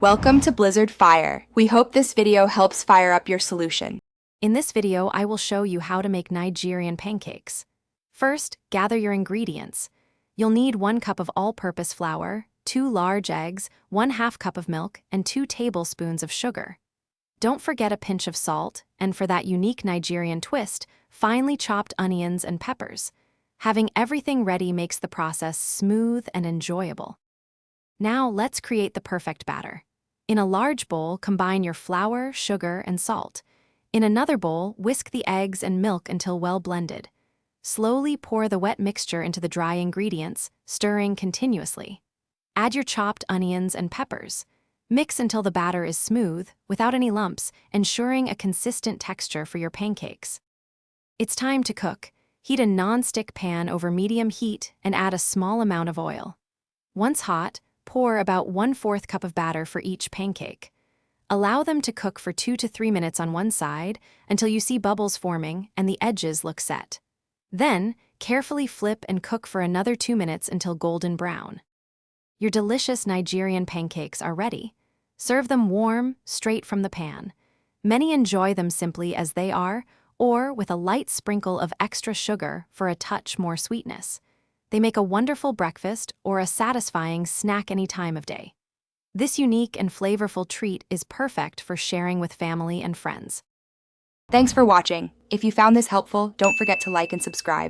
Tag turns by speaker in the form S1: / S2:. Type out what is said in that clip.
S1: Welcome to Blizzard Fire. We hope this video helps fire up your solution.
S2: In this video, I will show you how to make Nigerian pancakes. First, gather your ingredients. You'll need 1 cup of all-purpose flour, 2 large eggs, 1/2 cup of milk, and 2 tablespoons of sugar. Don't forget a pinch of salt, and for that unique Nigerian twist, finely chopped onions and peppers. Having everything ready makes the process smooth and enjoyable. Now let's create the perfect batter. In a large bowl, combine your flour, sugar, and salt. In another bowl, whisk the eggs and milk until well blended. Slowly pour the wet mixture into the dry ingredients, stirring continuously. Add your chopped onions and peppers. Mix until the batter is smooth, without any lumps, ensuring a consistent texture for your pancakes. It's time to cook. Heat a non-stick pan over medium heat and add a small amount of oil. Once hot, pour about 1/4 cup of batter for each pancake. Allow them to cook for 2 to 3 minutes on one side until you see bubbles forming and the edges look set. Then, carefully flip and cook for another 2 minutes until golden brown. Your delicious Nigerian pancakes are ready. Serve them warm, straight from the pan. Many enjoy them simply as they are, or with a light sprinkle of extra sugar for a touch more sweetness. They make a wonderful breakfast or a satisfying snack any time of day. This unique and flavorful treat is perfect for sharing with family and friends.
S1: Thanks for watching. If you found this helpful, don't forget to like and subscribe.